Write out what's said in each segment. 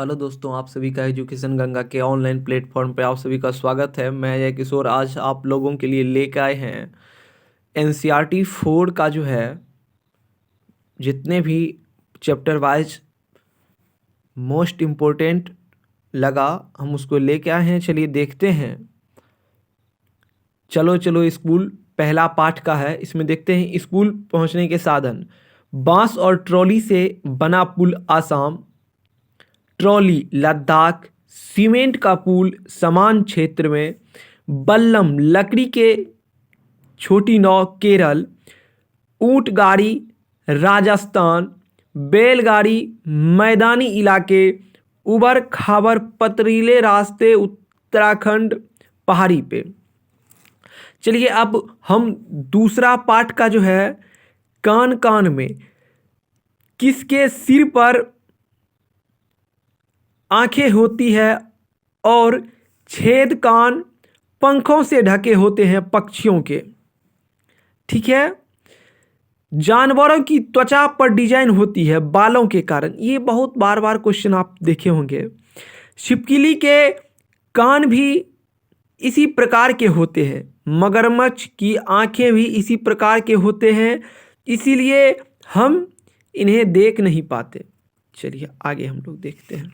Hello दोस्तों, आप सभी का एजुकेशन गंगा के ऑनलाइन प्लेटफॉर्म पे आप सभी का स्वागत है। मैं जय किशोर आज आप लोगों के लिए लेकर आए हैं एनसीईआरटी 4 का जो है जितने भी चैप्टर वाइज मोस्ट इम्पोर्टेंट लगा हम उसको लेके आए हैं। चलिए देखते हैं। चलो चलो स्कूल पहला पाठ का है। इसमें देखते हैं स्कूल पहुंचने के साधन। बांस और ट्रॉली से बना पुल आसाम, ट्रॉली लद्दाख, सीमेंट का पुल समान क्षेत्र में, बल्लम लकड़ी के छोटी नाव केरल, ऊंट गाड़ी राजस्थान, बैलगाड़ी मैदानी इलाके, उबड़ खाबड़ पथरीले रास्ते उत्तराखंड पहाड़ी पे। चलिए अब हम दूसरा पार्ट का जो है कान कान में किसके सिर पर आंखें होती है और छेद कान पंखों से ढके होते हैं पक्षियों के। ठीक है। जानवरों की त्वचा पर डिजाइन होती है बालों के कारण। ये बहुत बार बार क्वेश्चन आप देखे होंगे। छिपकली के कान भी इसी प्रकार के होते हैं। मगरमच्छ की आंखें भी इसी प्रकार के होते हैं, इसीलिए हम इन्हें देख नहीं पाते। चलिए आगे हम लोग देखते हैं।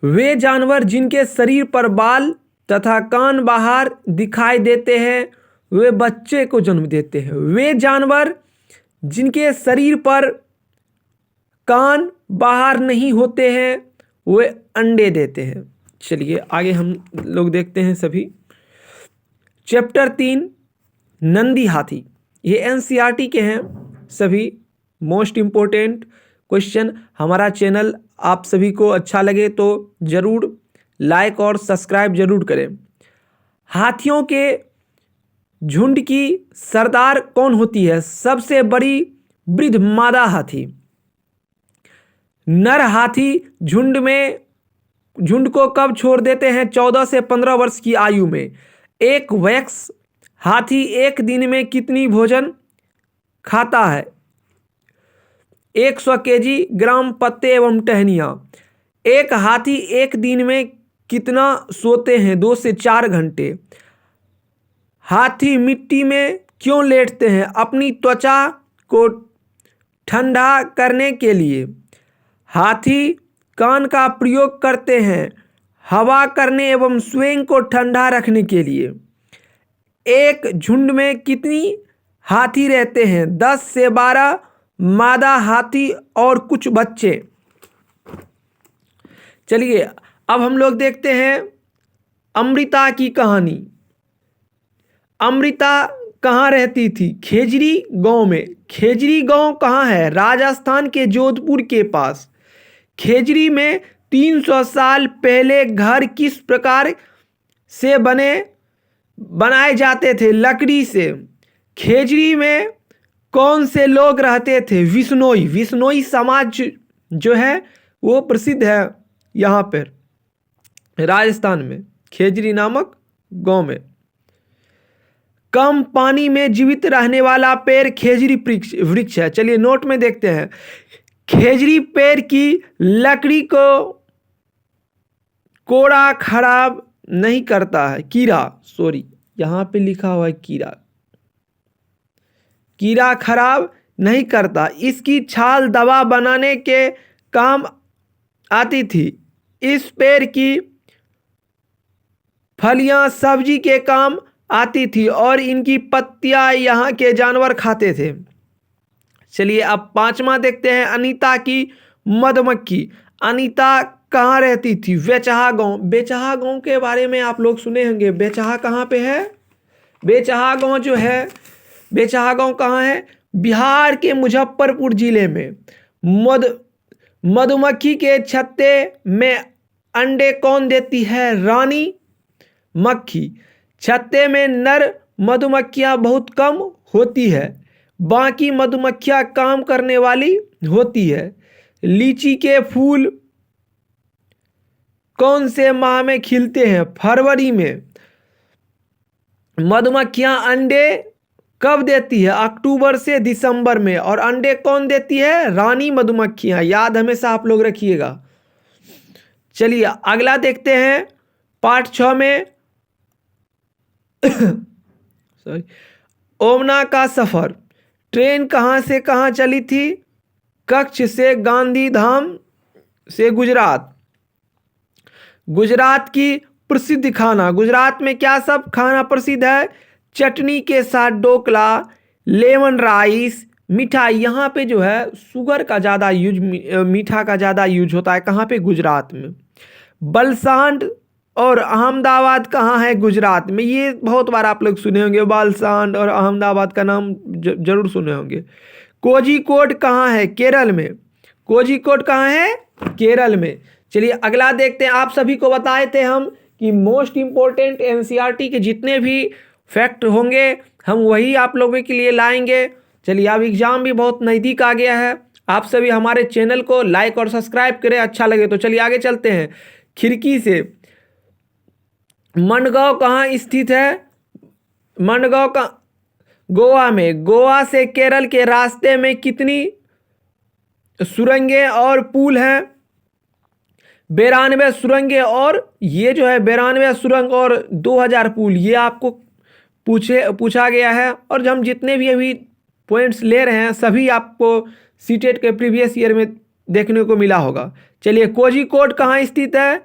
वे जानवर जिनके शरीर पर बाल तथा कान बाहर दिखाई देते हैं वे बच्चे को जन्म देते हैं। वे जानवर जिनके शरीर पर कान बाहर नहीं होते हैं वे अंडे देते हैं। चलिए आगे हम लोग देखते हैं सभी। चैप्टर 3 नंदी हाथी। ये एनसीईआरटी के हैं सभी मोस्ट इम्पोर्टेंट क्वेश्चन। हमारा चैनल आप सभी को अच्छा लगे तो ज़रूर लाइक और सब्सक्राइब जरूर करें। हाथियों के झुंड की सरदार कौन होती है? सबसे बड़ी वृद्ध मादा हाथी। नर हाथी झुंड को कब छोड़ देते हैं? 14 से 15 वर्ष की आयु में। एक वयस्क हाथी एक दिन में कितनी भोजन खाता है? 100 केजी ग्राम पत्ते एवं टहनियाँ। एक हाथी एक दिन में कितना सोते हैं? 2 से 4 घंटे। हाथी मिट्टी में क्यों लेटते हैं? अपनी त्वचा को ठंडा करने के लिए। हाथी कान का प्रयोग करते हैं हवा करने एवं स्वयं को ठंडा रखने के लिए। एक झुंड में कितनी हाथी रहते हैं? 10 से 12 मादा हाथी और कुछ बच्चे। चलिए अब हम लोग देखते हैं अमृता की कहानी। अमृता कहाँ रहती थी? खेजरी गांव में। खेजरी गांव कहाँ है? राजस्थान के जोधपुर के पास। खेजरी में 300 साल पहले घर किस प्रकार से बनाए जाते थे? लकड़ी से। खेजरी में कौन से लोग रहते थे? विश्नोई। विश्नोई समाज जो है वो प्रसिद्ध है यहाँ पर राजस्थान में, खेजरी नामक गांव में। कम पानी में जीवित रहने वाला पेड़ खेजरी वृक्ष है। चलिए नोट में देखते हैं। खेजरी पेड़ की लकड़ी को कोड़ा खराब नहीं करता है। कीड़ा, सॉरी यहाँ पे लिखा हुआ है कीड़ा। कीड़ा खराब नहीं करता। इसकी छाल दवा बनाने के काम आती थी। इस पेड़ की फलियां सब्जी के काम आती थी और इनकी पत्तियां यहाँ के जानवर खाते थे। चलिए अब 5वां देखते हैं। अनीता की मधुमक्खी। अनीता कहाँ रहती थी? बेचहा गांव। बेचहा गांव के बारे में आप लोग सुने होंगे। बेचहा कहाँ पे है? बेचहा गांव जो है, बेचहा गांव कहाँ है? बिहार के मुजफ्फरपुर जिले में। मधुमक्खी के छत्ते में अंडे कौन देती है? रानी मक्खी। छत्ते में नर मधुमक्खियां बहुत कम होती है, बाकी मधुमक्खियां काम करने वाली होती है। लीची के फूल कौन से माह में खिलते हैं? फरवरी में। मधुमक्खियां अंडे कब देती है? अक्टूबर से दिसंबर में। और अंडे कौन देती है? रानी मधुमक्खियां। याद हमेशा आप लोग रखिएगा। चलिए अगला देखते हैं पार्ट 6 में। सॉरी। ओमना का सफर। ट्रेन कहाँ से कहाँ चली थी? कच्छ से गांधीधाम से गुजरात। गुजरात की प्रसिद्ध खाना। गुजरात में क्या सब खाना प्रसिद्ध है? चटनी के साथ ढोकला, लेमन राइस, मिठाई। यहाँ पे जो है शुगर का ज़्यादा यूज, मीठा का ज़्यादा यूज होता है। कहाँ पे? गुजरात में। बलसांड और अहमदाबाद कहाँ है? गुजरात में। ये बहुत बार आप लोग सुने होंगे, बलसांड और अहमदाबाद का नाम जरूर सुने होंगे। कोझिकोड कहाँ है? केरल में। कोझिकोड कहाँ है? केरल में। चलिए अगला देखते हैं। आप सभी को बताए थे हम कि मोस्ट इम्पोर्टेंट एनसीईआरटी के जितने भी फैक्ट होंगे हम वही आप लोगों के लिए लाएंगे। चलिए अब एग्ज़ाम भी बहुत नज़दीक आ गया है। आप सभी हमारे चैनल को लाइक और सब्सक्राइब करें, अच्छा लगे तो। चलिए आगे चलते हैं। खिड़की से। मनगांव कहाँ स्थित है? मनगांव का गोवा में। गोवा से केरल के रास्ते में कितनी सुरंगें और पुल हैं? 92 सुरंगें। और ये जो है 92 सुरंग और 2000 पुल, ये आपको पूछा गया है। और हम जितने भी अभी पॉइंट्स ले रहे हैं सभी आपको सीटेट के प्रीवियस ईयर में देखने को मिला होगा। चलिए कोझिकोड कहाँ स्थित है?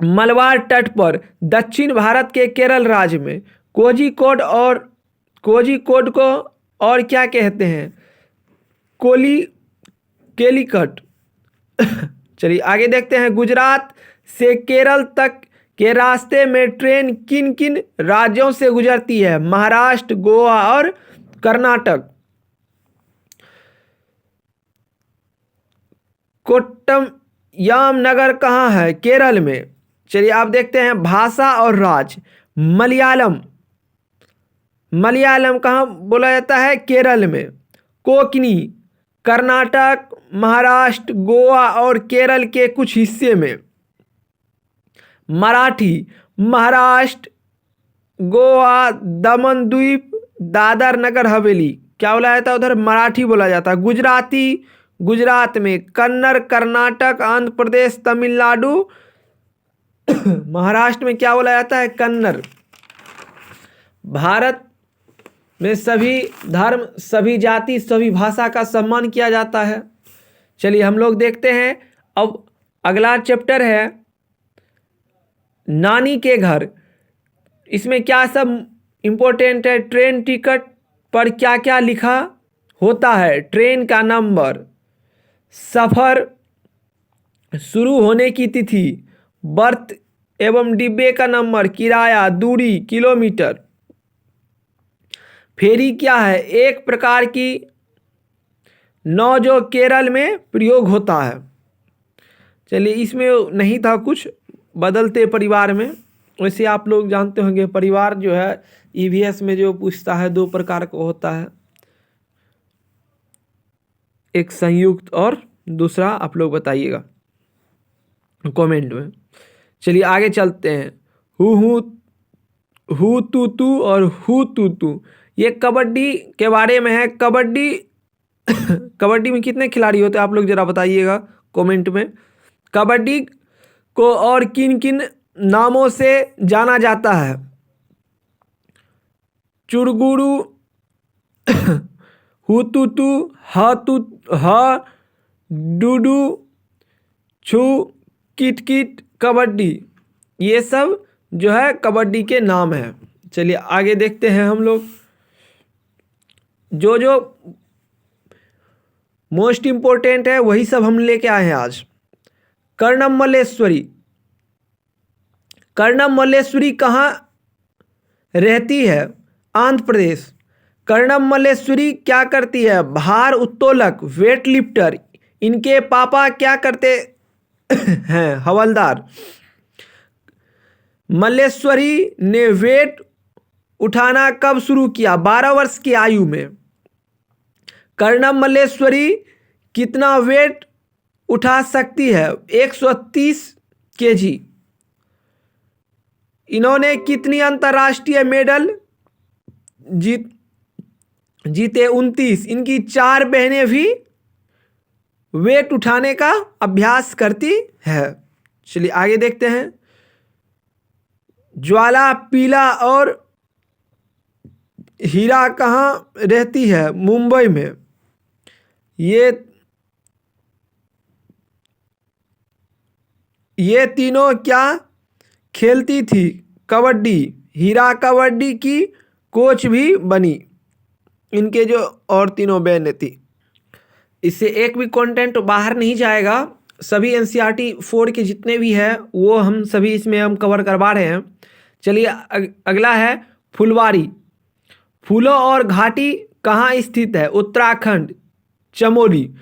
मलबार तट पर, दक्षिण भारत के केरल राज्य में। कोझिकोड को और क्या कहते हैं? केलिकट। चलिए आगे देखते हैं। गुजरात से केरल तक के रास्ते में ट्रेन किन किन राज्यों से गुजरती है? महाराष्ट्र, गोवा और कर्नाटक। कोट्टयम नगर कहाँ है? केरल में। चलिए आप देखते हैं भाषा और राज्य। मलयालम कहाँ बोला जाता है? केरल में। कोंकणी कर्नाटक, महाराष्ट्र, गोवा और केरल के कुछ हिस्से में। मराठी महाराष्ट्र, गोवा, दमन द्वीप, दादर नगर हवेली। क्या बोला जाता है उधर? मराठी बोला जाता है। गुजराती गुजरात में। कन्नड़ कर्नाटक, आंध्र प्रदेश, तमिलनाडु। महाराष्ट्र में क्या बोला जाता है? कन्नड़। भारत में सभी धर्म, सभी जाति, सभी भाषा का सम्मान किया जाता है। चलिए हम लोग देखते हैं। अब अगला चैप्टर है नानी के घर। इसमें क्या सब इम्पोर्टेंट है? ट्रेन टिकट पर क्या क्या लिखा होता है? ट्रेन का नंबर, सफ़र शुरू होने की तिथि, बर्थ एवं डिब्बे का नंबर, किराया, दूरी, किलोमीटर। फेरी क्या है? एक प्रकार की नाव जो केरल में प्रयोग होता है। चलिए इसमें नहीं था कुछ, बदलते परिवार में। वैसे आप लोग जानते होंगे परिवार जो है ईवीएस में जो पूछता है 2 प्रकार का होता है, एक संयुक्त और दूसरा आप लोग बताइएगा कमेंट में। चलिए आगे चलते हैं। हु तू तू और हु तू तू, ये कबड्डी के बारे में है। कबड्डी में कितने खिलाड़ी होते हैं आप लोग जरा बताइएगा कमेंट में। कबड्डी को और किन किन नामों से जाना जाता है? चुरगुरु, हुतुतु, डुडू, छू, किटकिट, कबड्डी। ये सब जो है कबड्डी के नाम है। चलिए आगे देखते हैं हम लोग। जो मोस्ट इम्पोर्टेंट है वही सब हम लेके आए हैं आज। कर्णम मल्लेश्वरी कहाँ रहती है? आंध्र प्रदेश। कर्णम मल्लेश्वरी क्या करती है? भार उत्तोलक, वेट लिफ्टर। इनके पापा क्या करते हैं? हवलदार। मल्लेश्वरी ने वेट उठाना कब शुरू किया? 12 वर्ष की आयु में। कर्णम मल्लेश्वरी कितना वेट उठा सकती है? 130 केजी। इन्होंने कितनी अंतर्राष्ट्रीय मेडल जीते 29। इनकी 4 बहनें भी वेट उठाने का अभ्यास करती है। चलिए आगे देखते हैं। ज्वाला, पीला और हीरा कहाँ रहती है? मुंबई में। ये तीनों क्या खेलती थी? कबड्डी। हीरा कबड्डी की कोच भी बनी। इनके जो और तीनों बहनें थी। इससे एक भी कंटेंट बाहर नहीं जाएगा। सभी एनसीईआरटी 4 के जितने भी हैं वो हम सभी इसमें हम कवर करवा रहे हैं। चलिए अगला है फुलवारी। फूलों और घाटी कहाँ स्थित है? उत्तराखंड, चमोली।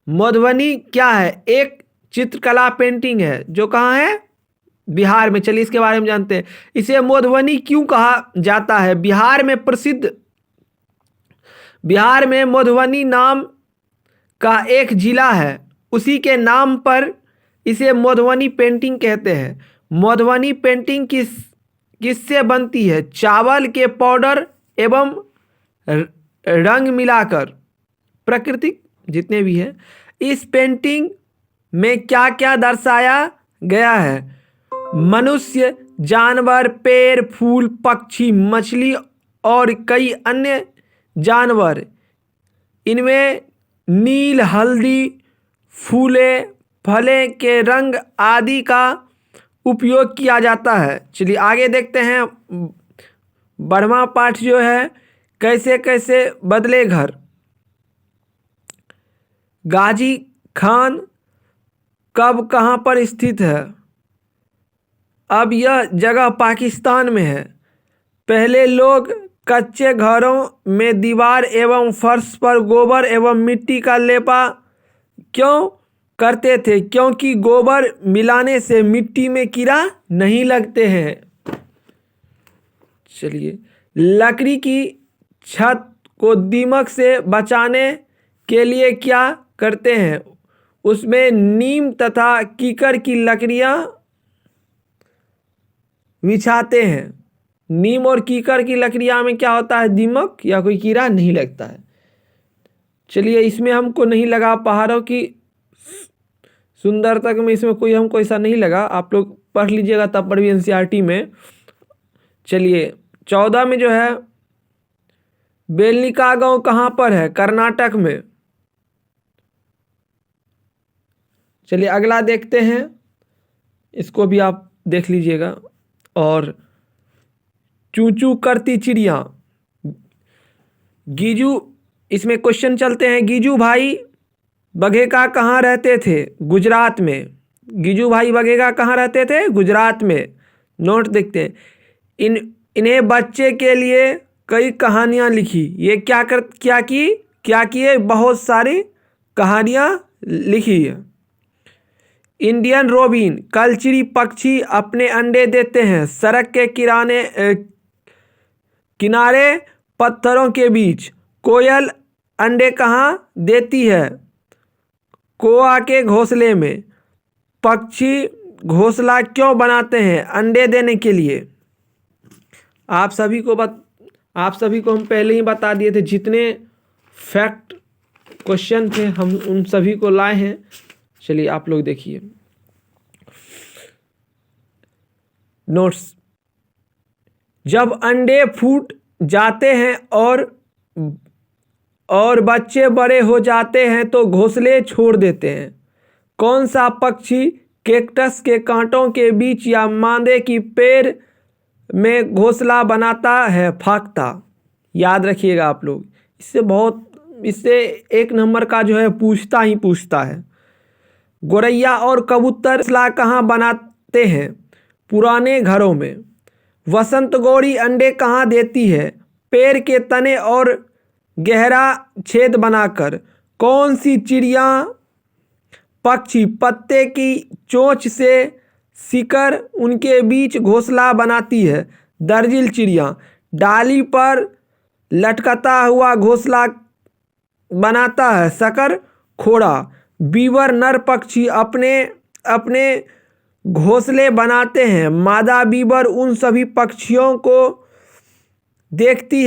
मधुबनी क्या है? एक चित्रकला पेंटिंग है जो कहाँ है? बिहार में। चलिए इसके बारे में जानते हैं। इसे मधुबनी क्यों कहा जाता है? बिहार में मधुबनी नाम का एक जिला है, उसी के नाम पर इसे मधुबनी पेंटिंग कहते हैं। मधुबनी पेंटिंग किससे बनती है? चावल के पाउडर एवं रंग मिलाकर। प्राकृतिक जितने भी हैं। इस पेंटिंग में क्या क्या दर्शाया गया है? मनुष्य, जानवर, पेड़, फूल, पक्षी, मछली और कई अन्य जानवर। इनमें नील, हल्दी, फूले, फले के रंग आदि का उपयोग किया जाता है। चलिए आगे देखते हैं। 12वां पाठ जो है कैसे कैसे बदले घर। गाजी खान कब कहाँ पर स्थित है? अब यह जगह पाकिस्तान में है। पहले लोग कच्चे घरों में दीवार एवं फर्श पर गोबर एवं मिट्टी का लेपा क्यों करते थे? क्योंकि गोबर मिलाने से मिट्टी में कीड़ा नहीं लगते हैं। चलिए लकड़ी की छत को दीमक से बचाने के लिए क्या करते हैं? उसमें नीम तथा कीकर की लकड़ियां बिछाते हैं। नीम और कीकर की लकड़ियां में क्या होता है? दीमक या कोई कीड़ा नहीं लगता है। चलिए इसमें हमको नहीं लगा पहाड़ों की सुंदरता में, इसमें कोई हमको ऐसा नहीं लगा। आप लोग पढ़ लीजिएगा तब पर भी एनसीईआरटी में। चलिए 14 में जो है बेलनिका गांव कहाँ पर है? कर्नाटक में। चलिए अगला देखते हैं, इसको भी आप देख लीजिएगा। और चू चू करती चिड़िया। गीजू, इसमें क्वेश्चन चलते हैं। गीजू भाई बघेला कहाँ रहते थे? गुजरात में। गीजू भाई बघेला कहाँ रहते थे? गुजरात में। नोट देखते हैं। इन्हें बच्चे के लिए कई कहानियाँ लिखी। ये क्या किए? बहुत सारी कहानियाँ लिखी है। इंडियन रोबिन, कलचरी पक्षी अपने अंडे देते हैं सड़क के किनारे पत्थरों के बीच। कोयल अंडे कहाँ देती है? कोआ के घोंसले में। पक्षी घोंसला क्यों बनाते हैं? अंडे देने के लिए। आप सभी को हम पहले ही बता दिए थे। जितने फैक्ट क्वेश्चन थे हम उन सभी को लाए हैं। चलिए आप लोग देखिए नोट्स। जब अंडे फूट जाते हैं और बच्चे बड़े हो जाते हैं तो घोंसले छोड़ देते हैं। कौन सा पक्षी कैक्टस के कांटों के बीच या मादे की पेड़ में घोंसला बनाता है? फाख्ता। याद रखिएगा आप लोग। इससे 1 नंबर का जो है पूछता है। गोरैया और कबूतर घोंसला कहाँ बनाते हैं? पुराने घरों में। वसंत गौरी अंडे कहाँ देती है? पेड़ के तने और गहरा छेद बनाकर। कौन सी चिड़िया पक्षी पत्ते की चोंच से सिकर उनके बीच घोंसला बनाती है? दर्जिल चिड़िया। डाली पर लटकता हुआ घोंसला बनाता है शकर खोड़ा। बीवर नर पक्षी अपने घोंसले बनाते हैं। मादा बीवर उन सभी पक्षियों को देखती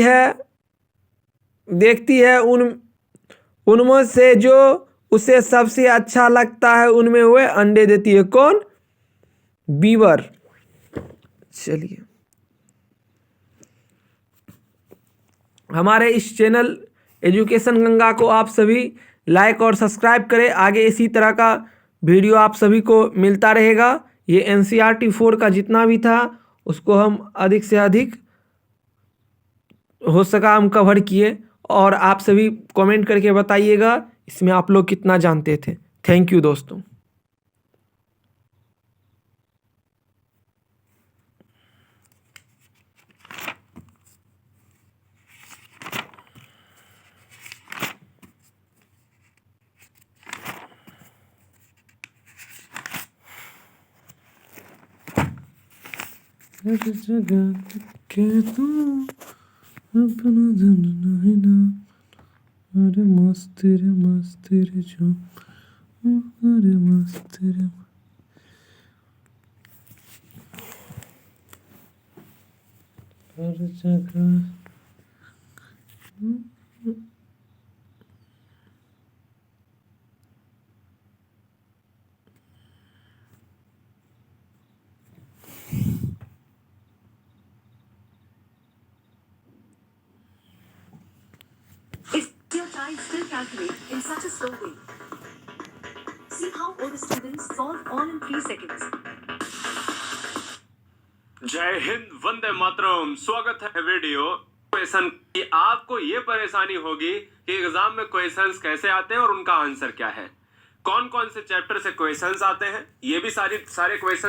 है उनमें से जो उसे सबसे अच्छा लगता है उनमें वह अंडे देती है। कौन? बीवर। चलिए, हमारे इस चैनल एजुकेशन गंगा को आप सभी लाइक और सब्सक्राइब करें। आगे इसी तरह का वीडियो आप सभी को मिलता रहेगा। ये NCERT 4 का जितना भी था उसको हम अधिक से अधिक हो सका हम कवर किए, और आप सभी कमेंट करके बताइएगा इसमें आप लोग कितना जानते थे। थैंक यू दोस्तों। अरे मस्त रे जो, अरे मस्त रे। हर जगह Your child still calculate in such a slow way. See how old students solve all in 3 seconds. जय हिंद, वंदे मातरम। स्वागत है वीडियो क्वेश्चन की। आपको ये परेशानी होगी कि एग्जाम में क्वेश्चंस कैसे आते हैं और उनका आंसर क्या है, कौन कौन से चैप्टर से क्वेश्चंस आते हैं, ये भी सारे क्वेश्चन